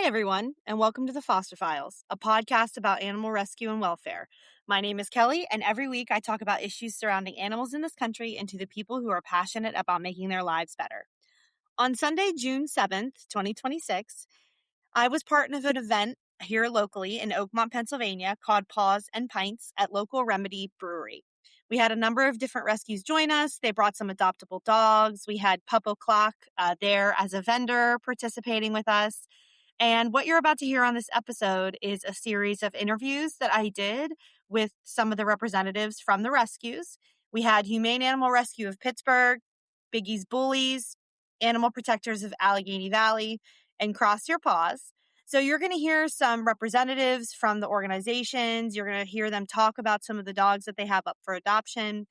Hi, everyone, and welcome to the Foster Files, a podcast about animal rescue and welfare. My name is Kelly, and every week I talk about issues surrounding animals in this country and to the people who are passionate about making their lives better. On Sunday, June 7th, 2026, I was part of an event here locally in Oakmont, Pennsylvania called Paws and Pints at local Remedy Brewery. We had a number of different rescues join us. They brought some adoptable dogs. We had Pup O'Clock there as a vendor participating with us. And what you're about to hear on this episode is a series of interviews that I did with some of the representatives from the rescues. We had Humane Animal Rescue of Pittsburgh, Biggie's Bullies, Animal Protectors of Allegheny Valley, and Cross Your Paws. So you're going to hear some representatives from the organizations. You're going to hear them talk about some of the dogs that they have up for adoption.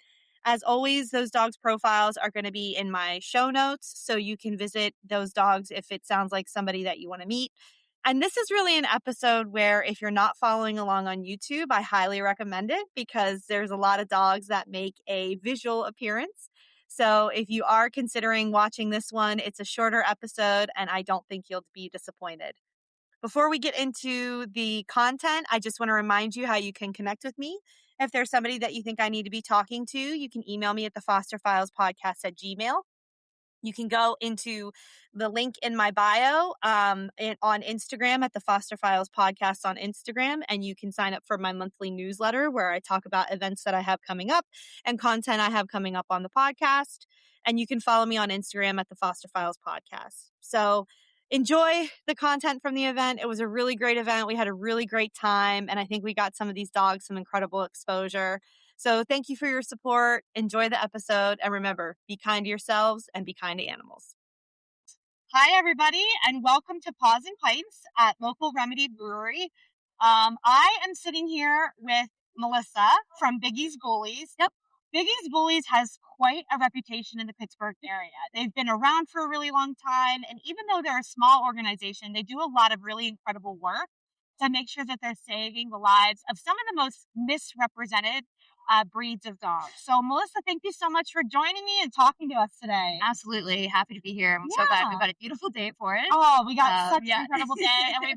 As always, those dogs' profiles are going to be in my show notes, so you can visit those dogs if it sounds like somebody that you want to meet. And this is really an episode where if you're not following along on YouTube, I highly recommend it because there's a lot of dogs that make a visual appearance. So if you are considering watching this one, it's a shorter episode and I don't think you'll be disappointed. Before we get into the content, I just want to remind you how you can connect with me. If there's somebody that you think I need to be talking to, you can email me at thefosterfilespodcast@gmail.com. You can go into the link in my bio on Instagram at the Foster Files Podcast on Instagram, and you can sign up for my monthly newsletter where I talk about events that I have coming up and content I have coming up on the podcast. And you can follow me on Instagram at the Foster Files Podcast. So enjoy the content from the event. It was a really great event. We had a really great time, and I think we got some of these dogs some incredible exposure. So thank you for your support. Enjoy the episode. And remember, be kind to yourselves and be kind to animals. Hi, everybody, and welcome to Paws and Pints at local Remedy Brewery. I am sitting here with Melissa from Biggie's Bullies. Yep. Biggie's Bullies has quite a reputation in the Pittsburgh area. They've been around for a really long time, and even though they're a small organization, they do a lot of really incredible work to make sure that they're saving the lives of some of the most misrepresented breeds of dogs. So, Melissa, thank you so much for joining me and talking to us today. Absolutely. Happy to be here. I'm so glad we've got a beautiful day for it. Oh, we got such an incredible day. And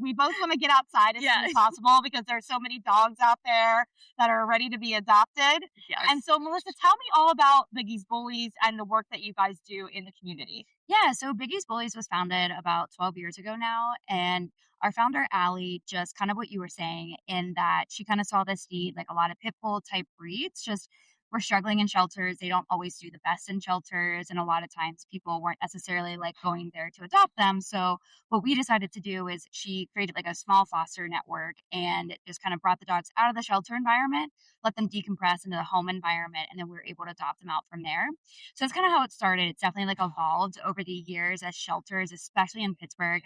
we both want to get outside as soon as possible because there's so many dogs out there that are ready to be adopted. Yes. And so, Melissa, tell me all about Biggie's Bullies and the work that you guys do in the community. Yeah, so Biggie's Bullies was founded about 12 years ago now. And our founder, Allie, just kind of what you were saying, in that she kind of saw this need, like a lot of pit bull type breeds just were struggling in shelters. They don't always do the best in shelters. And a lot of times people weren't necessarily like going there to adopt them. So what we decided to do is she created like a small foster network and just kind of brought the dogs out of the shelter environment, let them decompress into the home environment, and then we were able to adopt them out from there. So that's kind of how it started. It's definitely like evolved over the years as shelters, especially in Pittsburgh,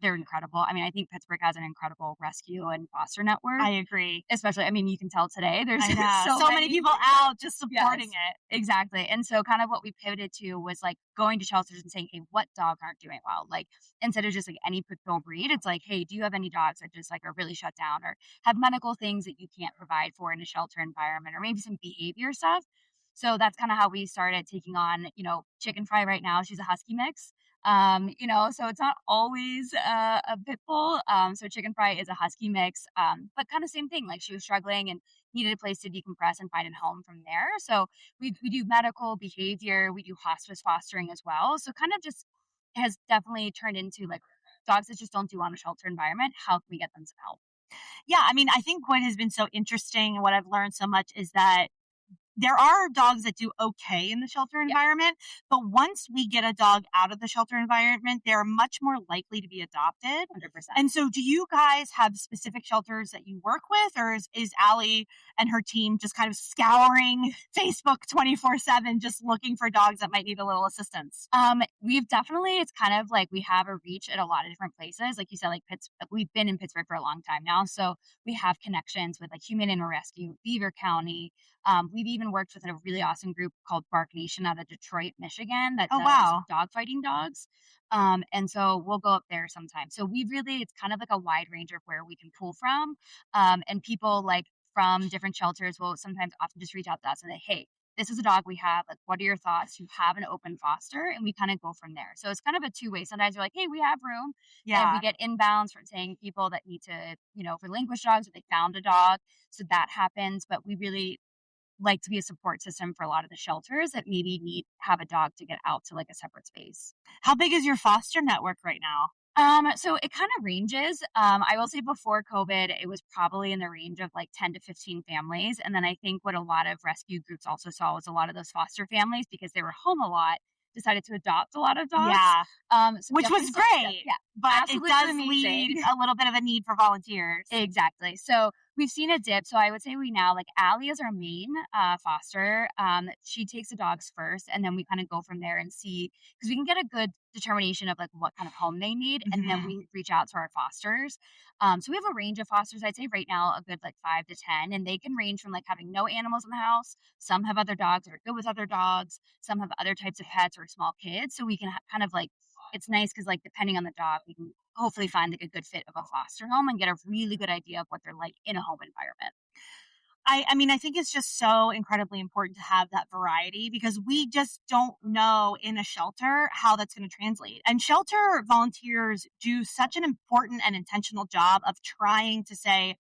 they're incredible. I mean, I think Pittsburgh has an incredible rescue and foster network. I agree. Especially, I mean, you can tell today there's so many people out just supporting it. Exactly. And so kind of what we pivoted to was like going to shelters and saying, hey, what dogs aren't doing well? Like instead of just like any pit bull breed, it's like, hey, do you have any dogs that just like are really shut down or have medical things that you can't provide for in a shelter environment, or maybe some behavior stuff? So that's kind of how we started taking on, Chicken Fry right now. She's a husky mix. So it's not always a pit bull. So Chicken Fry is a husky mix, but kind of same thing. Like she was struggling and needed a place to decompress and find a home from there. So we do medical behavior, we do hospice fostering as well. So kind of just has definitely turned into like dogs that just don't do on a shelter environment. How can we get them some help? Yeah, I mean, I think what has been so interesting and what I've learned so much is that there are dogs that do okay in the shelter environment, but once we get a dog out of the shelter environment, they're much more likely to be adopted. 100%. And so do you guys have specific shelters that you work with, or is Allie and her team just kind of scouring Facebook 24/7, just looking for dogs that might need a little assistance? It's kind of like we have a reach at a lot of different places. Like you said, like we've been in Pittsburgh for a long time now. So we have connections with like Humane Animal Rescue, Beaver County. We've even worked with a really awesome group called Bark Nation out of Detroit, Michigan that does dog fighting dogs. And so we'll go up there sometime. So it's kind of like a wide range of where we can pull from. And people like from different shelters will sometimes often just reach out to us and say, hey, this is a dog we have. Like, what are your thoughts? You have an open foster, and we kind of go from there. So it's kind of a two-way. Sometimes you're like, hey, we have room. And we Yeah. get inbounds from saying people that need to, relinquish dogs, or they found a dog. So that happens. But we really like to be a support system for a lot of the shelters that maybe have a dog to get out to like a separate space. How big is your foster network right now? So it kind of ranges. I will say before COVID, it was probably in the range of like 10 to 15 families. And then I think what a lot of rescue groups also saw was a lot of those foster families, because they were home a lot, decided to adopt a lot of dogs. Yeah. So Which was great. Yeah, But absolutely it does amazing. lead a little bit of a need for volunteers. Exactly. So we've seen a dip. So I would say we now, like, Allie is our main foster. She takes the dogs first, and then we kind of go from there and see, because we can get a good determination of like what kind of home they need, and then we reach out to our fosters. So we have a range of fosters. I'd say right now a good like 5 to 10, and they can range from like having no animals in the house. Some have other dogs that are good with other dogs. Some have other types of pets or small kids. So we can kind of like, it's nice because like depending on the dog, we can hopefully find like a good fit of a foster home and get a really good idea of what they're like in a home environment. I mean, I think it's just so incredibly important to have that variety, because we just don't know in a shelter how that's going to translate. And shelter volunteers do such an important and intentional job of trying to say,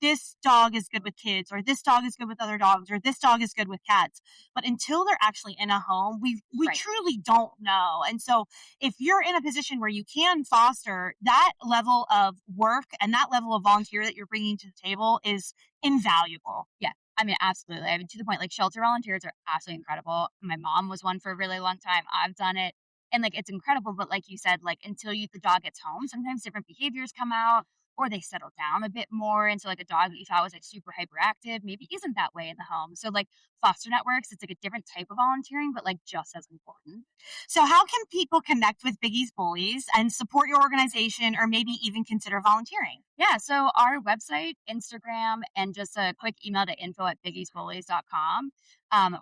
this dog is good with kids, or this dog is good with other dogs, or this dog is good with cats. But until they're actually in a home, we Right. truly don't know. And so if you're in a position where you can foster, that level of work and that level of volunteer that you're bringing to the table is invaluable. Yeah. I mean, absolutely. I mean, to the point, like, shelter volunteers are absolutely incredible. My mom was one for a really long time. I've done it. And like, it's incredible. But like you said, like, until the dog gets home, sometimes different behaviors come out, or they settle down a bit more. And so like a dog that you thought was like super hyperactive maybe isn't that way in the home. So like foster networks, it's like a different type of volunteering, but like just as important. So how can people connect with Biggie's Bullies and support your organization, or maybe even consider volunteering? Yeah, so our website, Instagram, and just a quick email to info@biggiesbullies.com.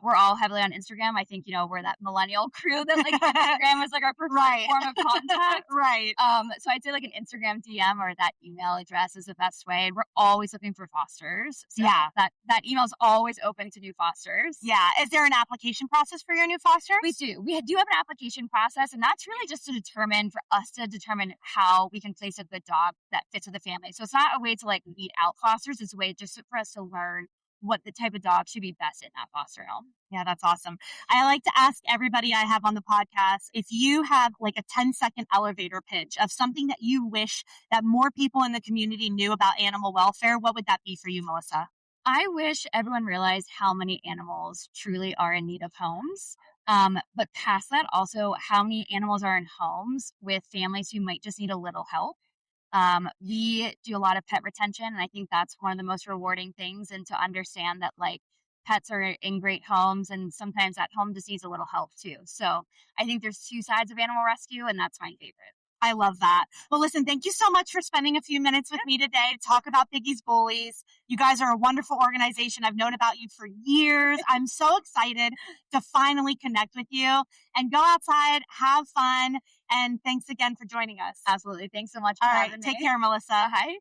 We're all heavily on Instagram. I think, we're that millennial crew that like Instagram is like our preferred Right. form of contact. Right. So I'd say like an Instagram DM or that email address is the best way. And we're always looking for fosters. So Yeah. that email is always open to new fosters. Yeah. Is there an application process for your new fosters? We do. We do have an application process, and that's really just for us to determine how we can place a good dog that fits with the family. So it's not a way to like weed out fosters. It's a way just for us to learn what the type of dog should be best in that foster home. Yeah, that's awesome. I like to ask everybody I have on the podcast, if you have like a 10-second elevator pitch of something that you wish that more people in the community knew about animal welfare, what would that be for you, Melissa? I wish everyone realized how many animals truly are in need of homes. But past that, also how many animals are in homes with families who might just need a little help. We do a lot of pet retention, and I think that's one of the most rewarding things, and to understand that like pets are in great homes, and sometimes that home just needs a little help too. So I think there's two sides of animal rescue, and that's my favorite. I love that. Well, listen, thank you so much for spending a few minutes with me today to talk about Biggie's Bullies. You guys are a wonderful organization. I've known about you for years. I'm so excited to finally connect with you, and go outside, have fun, and thanks again for joining us. Absolutely. Thanks so much for All right, having take me. care, Melissa. Hi.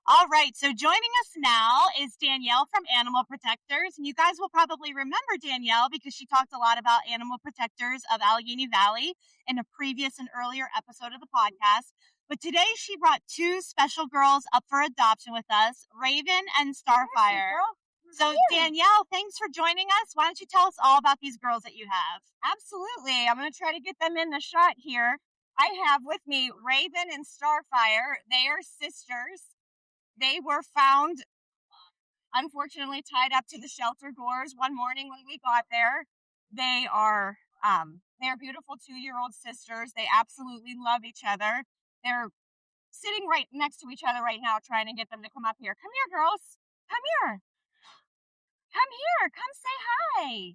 All right, so joining us now is Danielle from Animal Protectors. And you guys will probably remember Danielle because she talked a lot about Animal Protectors of Allegheny Valley in a previous and earlier episode of the podcast. But today she brought two special girls up for adoption with us, Raven and Starfire. So Danielle, thanks for joining us. Why don't you tell us all about these girls that you have? Absolutely. I'm going to try to get them in the shot here. I have with me Raven and Starfire. They are sisters. They were found, unfortunately, tied up to the shelter doors one morning when we got there. They are beautiful 2-year-old sisters. They absolutely love each other. They're sitting right next to each other right now, trying to get them to come up here. Come here, girls. Come here. Come here. Come say hi.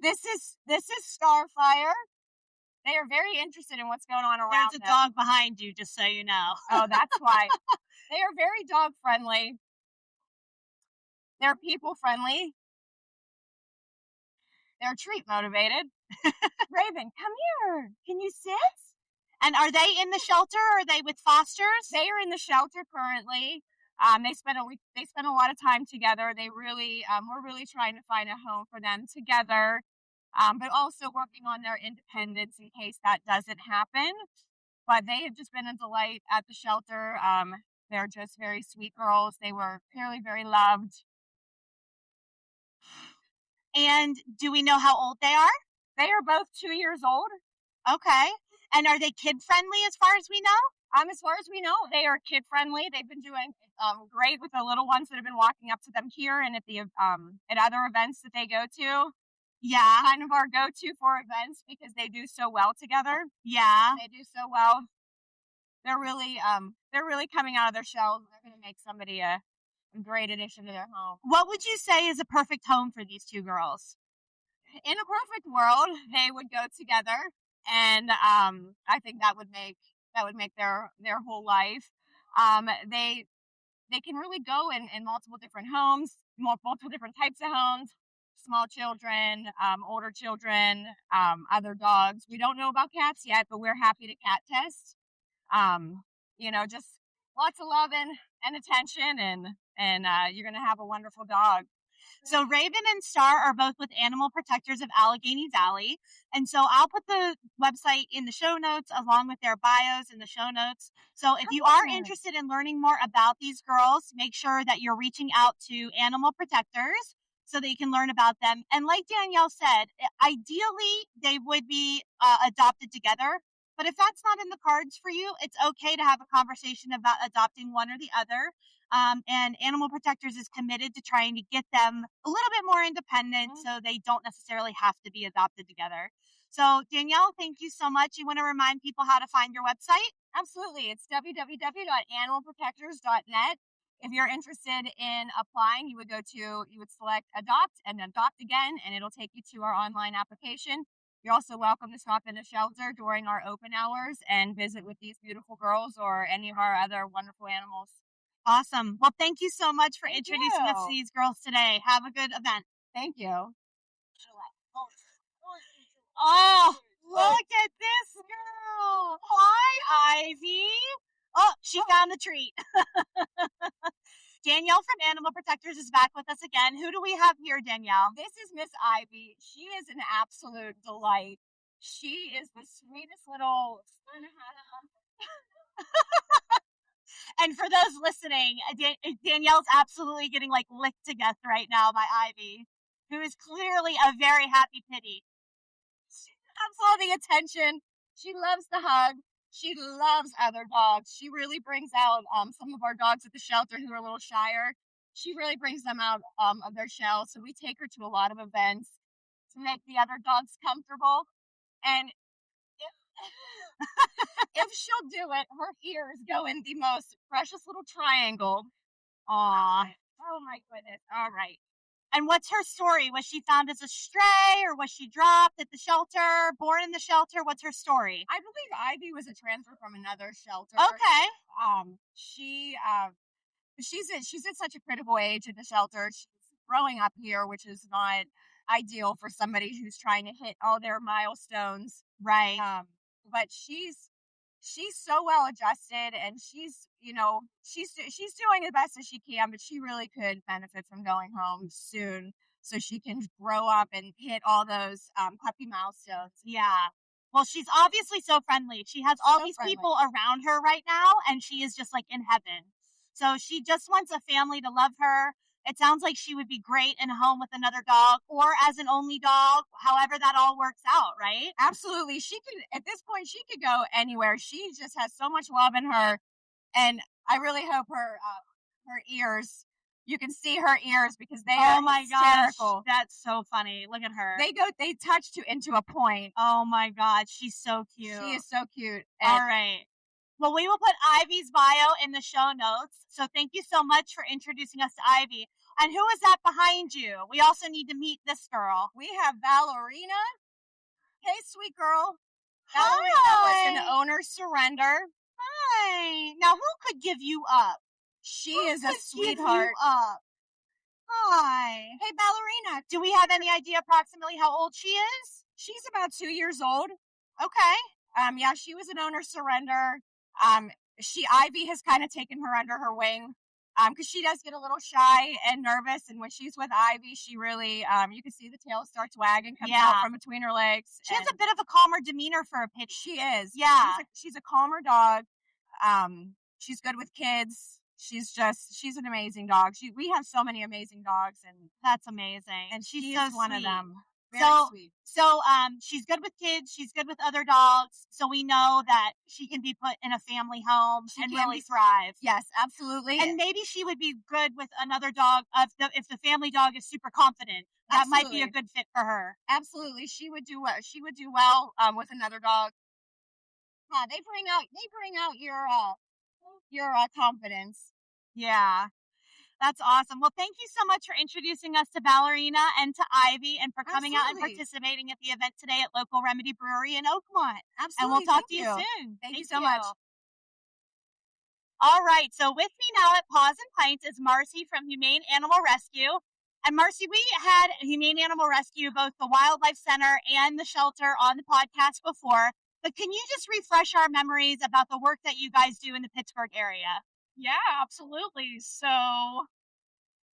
This is Starfire. They are very interested in what's going on around There's a them. dog behind you, just so you know. Oh, that's why. They are very dog friendly. They're people friendly. They're treat motivated. Raven, come here. Can you sit? And are they in the shelter, or are they with fosters? They are in the shelter currently. They spent a lot of time together. They really we're really trying to find a home for them together, but also working on their independence in case that doesn't happen. But they have just been a delight at the shelter. They're just very sweet girls. They were clearly very loved. And do we know how old they are? They are both 2 years old. Okay. And are they kid friendly as far as we know? As far as we know, they are kid friendly. They've been doing great with the little ones that have been walking up to them here and at the at other events that they go to. Yeah. Kind of our go-to for events because they do so well together. Yeah. They do so well. They're really coming out of their shells. They're going to make somebody a great addition to their home. What would you say is a perfect home for these two girls? In a perfect world, they would go together, and I think that would make their whole life. They can really go in multiple different homes, multiple different types of homes. Small children, older children, other dogs. We don't know about cats yet, but we're happy to cat test. Just lots of love and attention, and you're gonna have a wonderful dog. So Raven and Star are both with Animal Protectors of Allegheny Valley. And so I'll put the website in the show notes along with their bios in the show notes. So if you are interested in learning more about these girls, make sure that you're reaching out to Animal Protectors so that you can learn about them. And like Danielle said, ideally they would be adopted together. But if that's not in the cards for you, it's okay to have a conversation about adopting one or the other. And Animal Protectors is committed to trying to get them a little bit more independent so they don't necessarily have to be adopted together. So Danielle, thank you so much. You want to remind people how to find your website? Absolutely. It's www.animalprotectors.net. If you're interested in applying, you would select adopt and adopt again, and it'll take you to our online application. You're also welcome to stop in the shelter during our open hours and visit with these beautiful girls or any of our other wonderful animals. Awesome. Well, thank you so much for introducing us to these girls today. Have a good event. Thank you. Oh, look at this girl. Hi, Ivy. Oh, she found the treat. Danielle from Animal Protectors is back with us again. Who do we have here, Danielle? This is Miss Ivy. She is an absolute delight. She is the sweetest little... And for those listening, Danielle's absolutely getting licked to death right now by Ivy, who is clearly a very happy kitty. She loves all the attention. She loves the hug. She loves other dogs. She really brings out some of our dogs at the shelter who are a little shyer. She really brings them out of their shell. So we take her to a lot of events to make the other dogs comfortable. And if she'll do it, her ears go in the most precious little triangle. Aww. Oh my goodness. All right. And what's her story? Was she found as a stray, or was she dropped at the shelter, born in the shelter? What's her story? I believe Ivy was a transfer from another shelter. Okay. She's at such a critical age in the shelter. She's growing up here, which is not ideal for somebody who's trying to hit all their milestones. Right. But she's so well adjusted, and she's doing the best as she can, but she really could benefit from going home soon so she can grow up and hit all those puppy milestones. Yeah. Well, she's obviously so friendly. She has all these people around her right now, and she is just in heaven. So she just wants a family to love her. It sounds like she would be great in a home with another dog or as an only dog, however that all works out, right? Absolutely. At this point, she could go anywhere. She just has so much love in her. And I really hope her ears, you can see her ears because they are hysterical. Gosh, that's so funny. Look at her. They touch into a point. Oh my God, she's so cute. She is so cute. All right. Well, we will put Ivy's bio in the show notes. So thank you so much for introducing us to Ivy. And who is that behind you? We also need to meet this girl. We have Ballerina. Hey, sweet girl. Ballerina was an owner surrender. Hi. Now, who could give you up? She is a sweetheart. Hi. Hey, Ballerina. Do we have any idea approximately how old she is? She's about 2 years old. Okay. Yeah, she was an owner surrender. Ivy has kind of taken her under her wing. because she does get a little shy and nervous, and when she's with Ivy, she really, you can see the tail starts wagging, comes out from between her legs. She has a bit of a calmer demeanor for a pit. She is. Yeah. She's a calmer dog. She's good with kids. She's an amazing dog. We have so many amazing dogs, and that's amazing. And she's so one of them. Very sweet. So she's good with kids. She's good with other dogs. So we know that she can be put in a family home and really thrive. Yes, absolutely. And maybe she would be good with another dog if the family dog is super confident. That might be a good fit for her. Absolutely, she would do well. She would do well with another dog. They bring out your confidence. Yeah. That's awesome. Well, thank you so much for introducing us to Ballerina and to Ivy and for coming out and participating at the event today at Local Remedy Brewery in Oakmont. Absolutely. And we'll talk to you soon. Thank you so much. All right. So with me now at Paws and Pints is Marcy from Humane Animal Rescue. And Marcy, we had Humane Animal Rescue, both the Wildlife Center and the shelter, on the podcast before. But can you just refresh our memories about the work that you guys do in the Pittsburgh area? Yeah, absolutely. So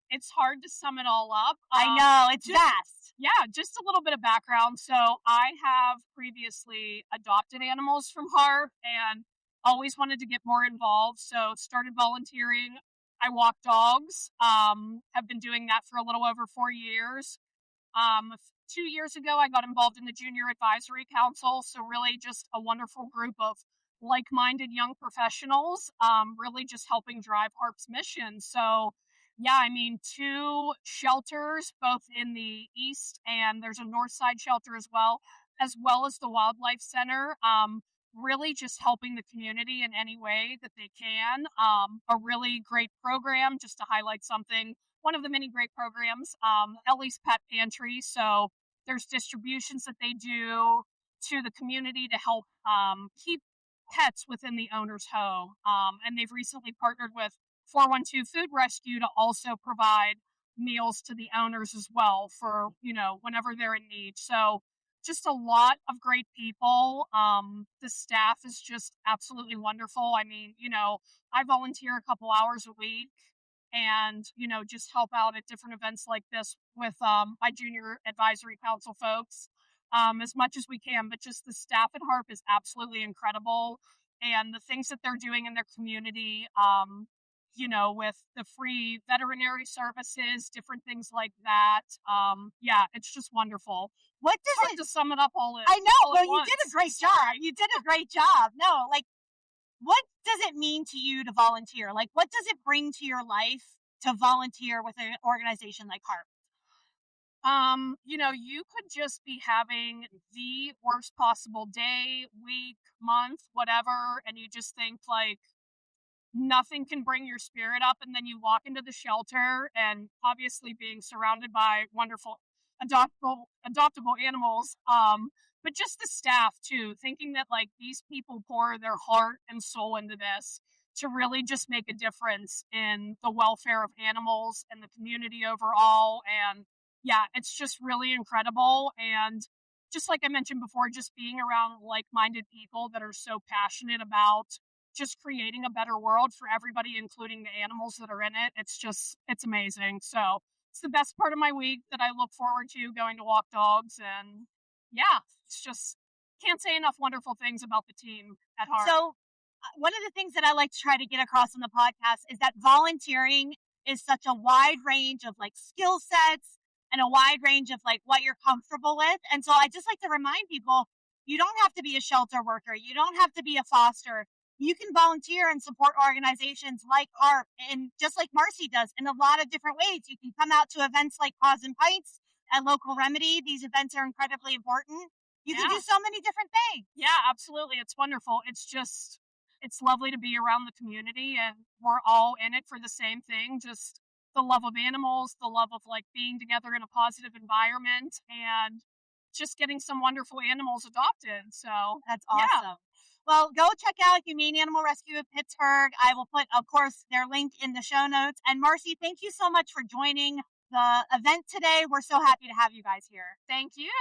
it's hard to sum it all up. I know, it's vast. Yeah, just a little bit of background. So I have previously adopted animals from HARP and always wanted to get more involved. So started volunteering. I walk dogs. Have been doing that for a little over 4 years. 2 years ago, I got involved in the Junior Advisory Council. So really just a wonderful group of like-minded young professionals, really just helping drive HARP's mission. So yeah, I mean, 2 shelters, both in the east, and there's a north side shelter as well as the Wildlife Center, really just helping the community in any way that they can. A really great program, just to highlight something, one of the many great programs, Ellie's Pet Pantry. So there's distributions that they do to the community to help keep pets within the owner's home. And they've recently partnered with 412 Food Rescue to also provide meals to the owners as well for, whenever they're in need. So just a lot of great people. The staff is just absolutely wonderful. I mean, I volunteer a couple hours a week and, just help out at different events like this with my Junior Advisory Council folks. As much as we can, but just the staff at HARP is absolutely incredible, and the things that they're doing in their community, with the free veterinary services, different things like that. Yeah, it's just wonderful. What does Hard to sum it up all in? I know. Well, you did a great job. You did a great job. No, what does it mean to you to volunteer? What does it bring to your life to volunteer with an organization like HARP? You could just be having the worst possible day, week, month, whatever, and you just think nothing can bring your spirit up, and then you walk into the shelter and obviously being surrounded by wonderful adoptable animals, but just the staff too, thinking that these people pour their heart and soul into this to really just make a difference in the welfare of animals and the community overall. And yeah, it's just really incredible. And just like I mentioned before, just being around like-minded people that are so passionate about just creating a better world for everybody, including the animals that are in it. It's amazing. So it's the best part of my week that I look forward to, going to walk dogs. And yeah, it's just, can't say enough wonderful things about the team at HARP. So one of the things that I like to try to get across on the podcast is that volunteering is such a wide range of skill sets and a wide range of what you're comfortable with. And so I just like to remind people, you don't have to be a shelter worker. You don't have to be a foster. You can volunteer and support organizations like HARP, and just like Marcy does, in a lot of different ways. You can come out to events like Paws and Pints and Local Remedy. These events are incredibly important. You can do so many different things. Yeah, absolutely. It's wonderful. It's lovely to be around the community, and we're all in it for the same thing. Just the love of animals, the love of being together in a positive environment, and just getting some wonderful animals adopted. So that's awesome. Yeah. Well, go check out Humane Animal Rescue of Pittsburgh. I will put, of course, their link in the show notes. And Marcy, thank you so much for joining the event today. We're so happy to have you guys here. Thank you.